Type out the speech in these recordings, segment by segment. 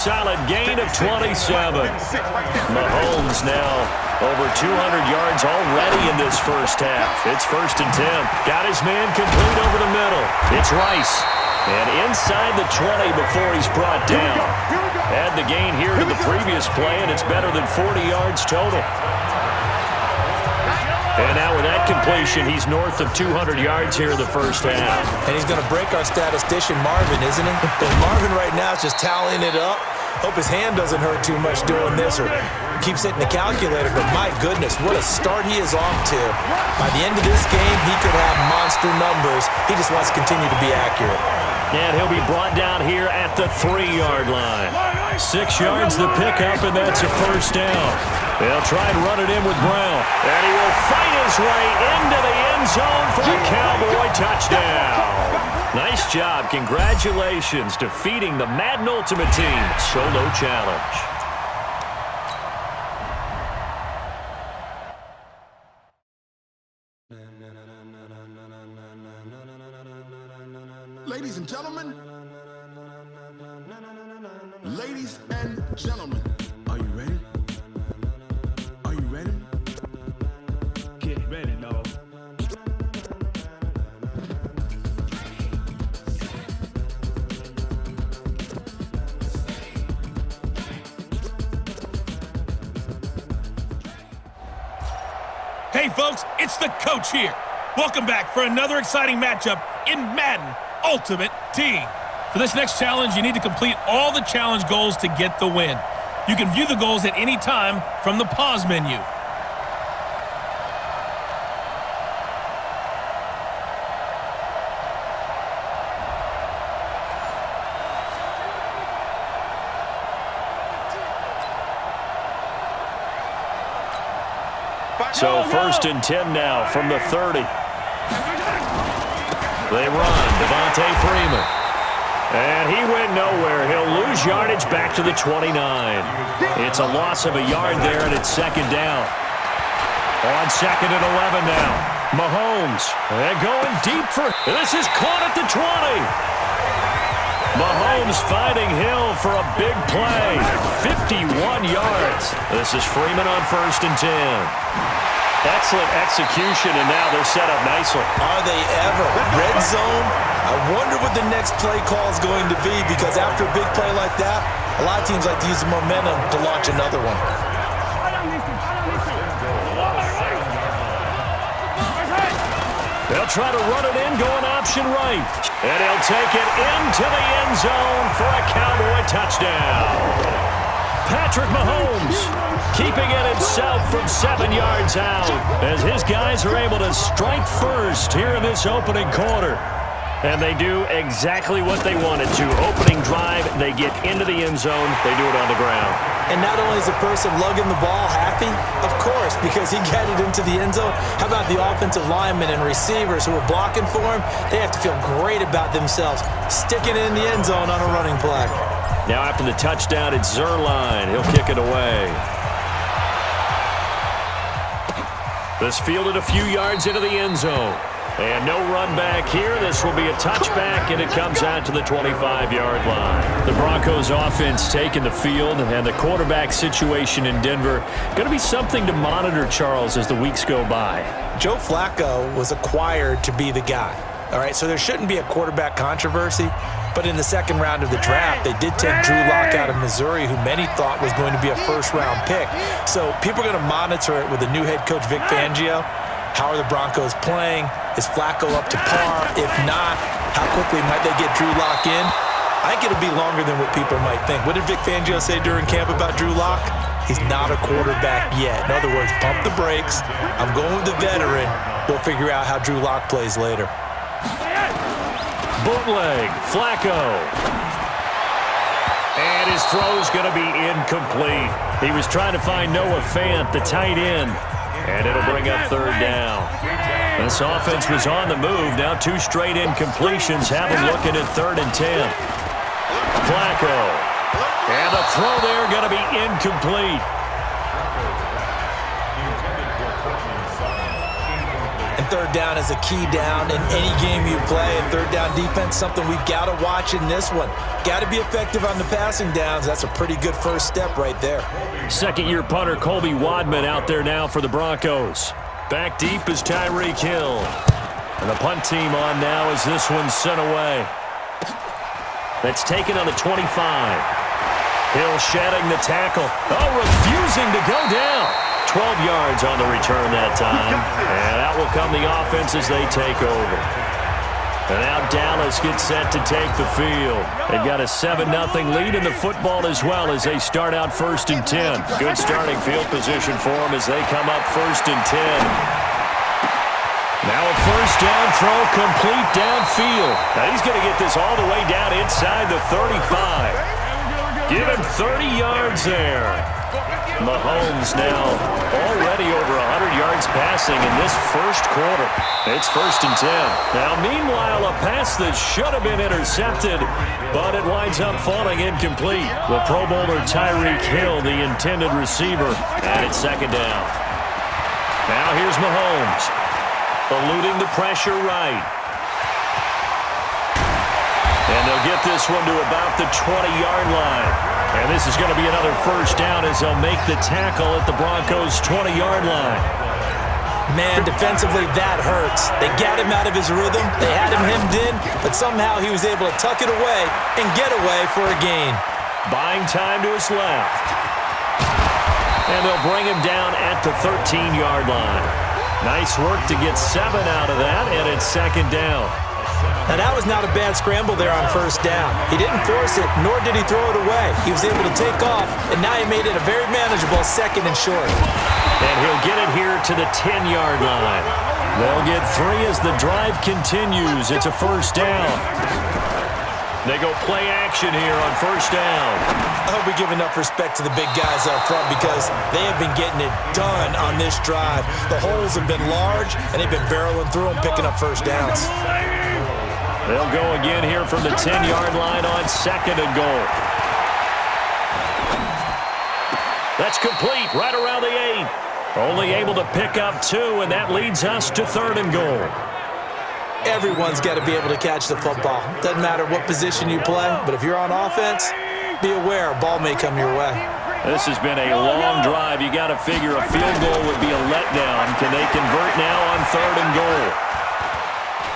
Solid gain of 27. Mahomes now over 200 yards already in this first half. It's 1st and 10. Got his man complete over the middle. It's Rice. And inside the 20 before he's brought down. Add the gain here to the previous play, and it's better than 40 yards total. And now with that completion, he's north of 200 yards here in the first half. And he's going to break our statistician Marvin, isn't he? And Marvin right now is just tallying it up. Hope his hand doesn't hurt too much doing this or keeps hitting the calculator. But my goodness, what a start he is off to. By the end of this game, he could have monster numbers. He just wants to continue to be accurate. And he'll be brought down here at the 3-yard line. 6 yards the pickup, and that's a first down. They'll try and run it in with Brown. And he will fight his way into the end zone for a Cowboy touchdown. Nice job. Congratulations. Defeating the Madden Ultimate Team solo challenge. Ladies and gentlemen, are you ready? Are you ready? Get ready, dog. Hey folks, it's the coach here. Welcome back for another exciting matchup in Madden Ultimate Team. For this next challenge, you need to complete all the challenge goals to get the win. You can view the goals at any time from the pause menu. So 1st and 10 now from the 30. They run. Devontae Freeman. And he went nowhere. He'll lose yardage back to the 29. It's a loss of a yard there, and it's 2nd down. On 2nd and 11 now. Mahomes. And going deep for... This is caught at the 20. Mahomes finding Hill for a big play. 51 yards. This is Freeman on 1st and 10. Excellent execution, and now they're set up nicely. Are they ever? Red zone? I wonder what the next play call is going to be, because after a big play like that, a lot of teams like to use the momentum to launch another one. They'll try to run it in, going option right. And he'll take it into the end zone for a Cowboy touchdown. Patrick Mahomes keeping it himself from 7 yards out as his guys are able to strike first here in this opening quarter. And they do exactly what they wanted to. Opening drive, they get into the end zone. They do it on the ground. And not only is the person lugging the ball happy, of course, because he got it into the end zone. How about the offensive linemen and receivers who are blocking for him? They have to feel great about themselves, sticking it in the end zone on a running play. Now after the touchdown, it's Zerline. He'll kick it away. This fielded a few yards into the end zone. And no run back here. This will be a touchback, and it comes out to the 25-yard line. The Broncos offense taking the field, and the quarterback situation in Denver going to be something to monitor, Charles, as the weeks go by. Joe Flacco was acquired to be the guy. All right, so there shouldn't be a quarterback controversy. But in the second round of the draft, they did take Drew Lock out of Missouri, who many thought was going to be a first-round pick. So people are going to monitor it with the new head coach, Vic Fangio. How are the Broncos playing? Is Flacco up to par? If not, how quickly might they get Drew Lock in? I think it'll be longer than what people might think. What did Vic Fangio say during camp about Drew Lock? He's not a quarterback yet. In other words, pump the brakes. I'm going with the veteran. We'll figure out how Drew Lock plays later. Bootleg, Flacco. And his throw's going to be incomplete. He was trying to find Noah Fant, the tight end. And it'll bring up 3rd down. This offense was on the move. Now 2 straight incompletions have them looking at 3rd and 10. Flacco. And the throw there going to be incomplete. And third down is a key down in any game you play, and third down defense, something we've got to watch in this one. Got to be effective on the passing downs. That's a pretty good first step right there. Second-year punter Colby Wadman out there now for the Broncos. Back deep is Tyreek Hill. And the punt team on now as this one's sent away. That's taken on the 25. Hill shedding the tackle. Oh, refusing to go down. 12 yards on the return that time. And out will come the offense as they take over. And now Dallas gets set to take the field. They've got a 7-0 lead in the football as well as they start out 1st and 10. Good starting field position for them as they come up 1st and 10. Now a first down throw complete downfield. Now he's going to get this all the way down inside the 35. Give him 30 yards there. Mahomes now already over 100 yards passing in this first quarter. It's 1st and 10. Now meanwhile a pass that should have been intercepted, but it winds up falling incomplete. The Pro Bowler Tyreek Hill, the intended receiver, and it's 2nd down. Now here's Mahomes. Eluding the pressure right. And they'll get this one to about the 20-yard line. And this is going to be another first down as they'll make the tackle at the Broncos' 20-yard line. Man, defensively, that hurts. They got him out of his rhythm. They had him hemmed in, but somehow he was able to tuck it away and get away for a gain. Buying time to his left. And they'll bring him down at the 13-yard line. Nice work to get 7 out of that, and it's 2nd down. Now, that was not a bad scramble there on first down. He didn't force it, nor did he throw it away. He was able to take off, and now he made it a very manageable 2nd and short. And he'll get it here to the 10-yard line. They'll get 3 as the drive continues. It's a first down. They go play action here on first down. I hope we give enough respect to the big guys up front because they have been getting it done on this drive. The holes have been large, and they've been barreling through them, picking up first downs. They'll go again here from the 10-yard line on 2nd and goal. That's complete right around the 8. Only able to pick up 2, and that leads us to 3rd and goal. Everyone's got to be able to catch the football. Doesn't matter what position you play, but if you're on offense, be aware a ball may come your way. This has been a long drive. You got to figure a field goal would be a letdown. Can they convert now on 3rd and goal?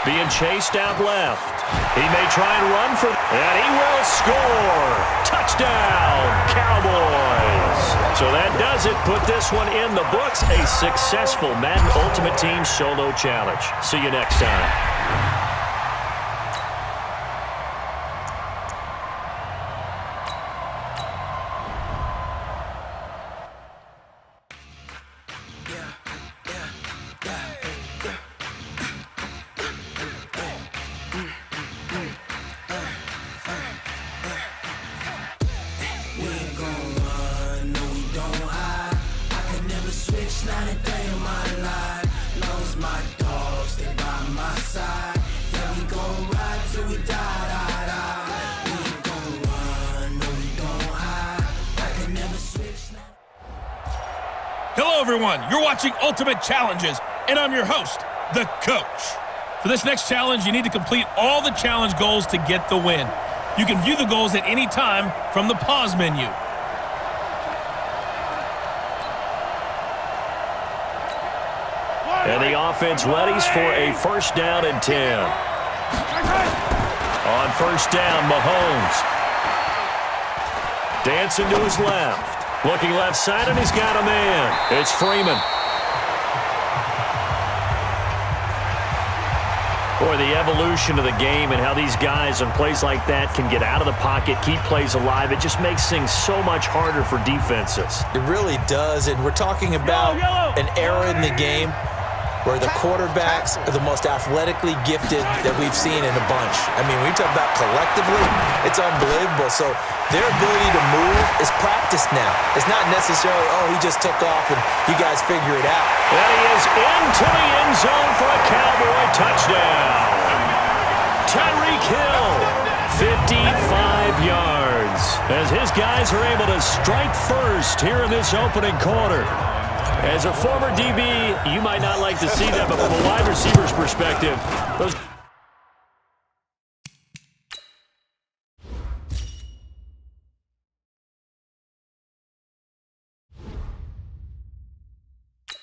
Being chased out left. He may try and run for, and he will score. Touchdown, Cowboys. So that does it. Put this one in the books. A successful Madden Ultimate Team Solo Challenge. See you next time. Hello, everyone. You're watching Ultimate Challenges, and I'm your host, the Coach. For this next challenge, you need to complete all the challenge goals to get the win. You can view the goals at any time from the pause menu. And the offense readies for a first down and 10. On first down, Mahomes. Dancing to his left. Looking left side, and he's got a man. It's Freeman. Boy, the evolution of the game and how these guys in plays like that can get out of the pocket, keep plays alive, it just makes things so much harder for defenses. It really does, and we're talking about an era in the game where the quarterbacks are the most athletically gifted that we've seen in a bunch. I mean, when you talk about collectively, it's unbelievable. So their ability to move is practiced now. It's not necessarily, oh, he just took off and you guys figure it out. And he is into the end zone for a Cowboy touchdown. Tyreek Hill, 55 yards, as his guys are able to strike first here in this opening quarter. As a former DB, you might not like to see that, but from a wide receiver's perspective, those are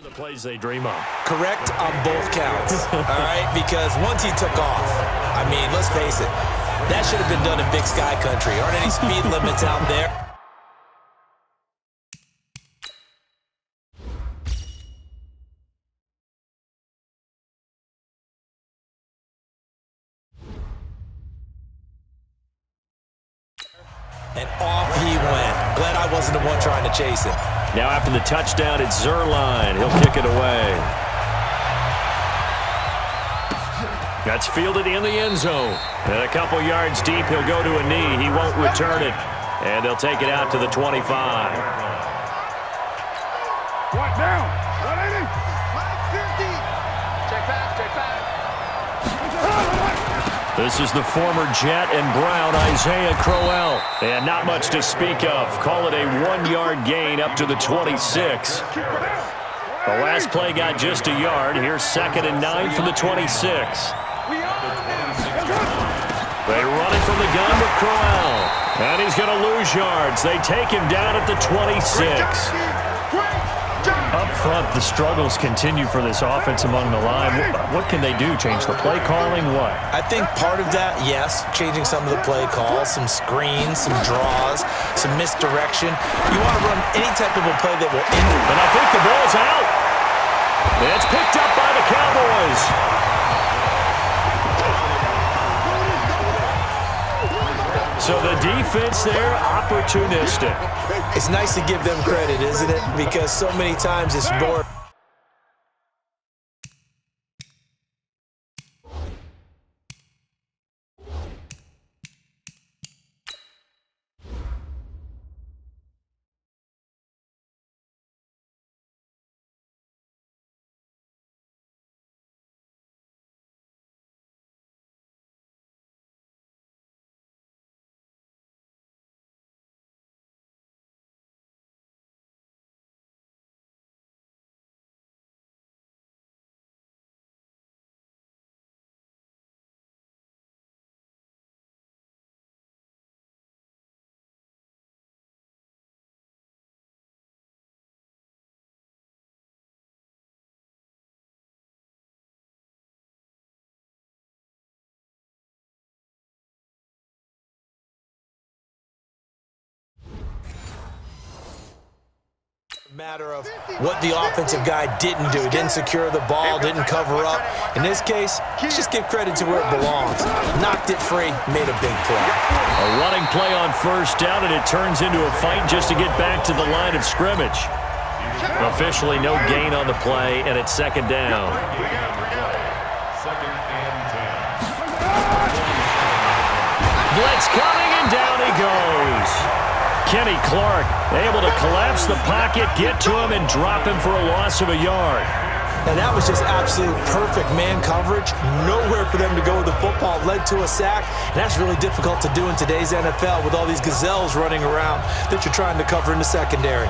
the plays they dream of. Correct on both counts, all right? Because once he took off, I mean, let's face it, that should have been done in Big Sky Country. Aren't any speed limits out there? And off he went. Glad I wasn't the one trying to chase him. Now after the touchdown, it's Zerline. He'll kick it away. That's fielded in the end zone. And a couple yards deep, he'll go to a knee. He won't return it. And they'll take it out to the 25. What now? 180? 150. Check back. This is the former Jet and Brown, Isaiah Crowell. And not much to speak of. Call it a 1-yard gain up to the 26. The last play got just a yard. Here's 2nd and 9 from the 26. They run it from the gun with Crowell. And he's going to lose yards. They take him down at the 26. Up front, the struggles continue for this offense among the line. What can they do? Change the play calling? What? I think part of that, yes, changing some of the play calls, some screens, some draws, some misdirection. You want to run any type of a play that will end. And I think the ball's out. It's picked up by the Cowboys. So the defense there, opportunistic. It's nice to give them credit, isn't it? Because so many times it's more. Matter of what the offensive guy didn't do. Didn't secure the ball, didn't cover up. In this case, let's just give credit to where it belongs. Knocked it free, made a big play. A running play on first down, and it turns into a fight just to get back to the line of scrimmage. Officially no gain on the play, and it's 2nd down. Blitz coming, and down he goes. Kenny Clark able to collapse the pocket, get to him, and drop him for a loss of a yard. And that was just absolute perfect man coverage. Nowhere for them to go with the football. Led to a sack. And that's really difficult to do in today's NFL with all these gazelles running around that you're trying to cover in the secondary.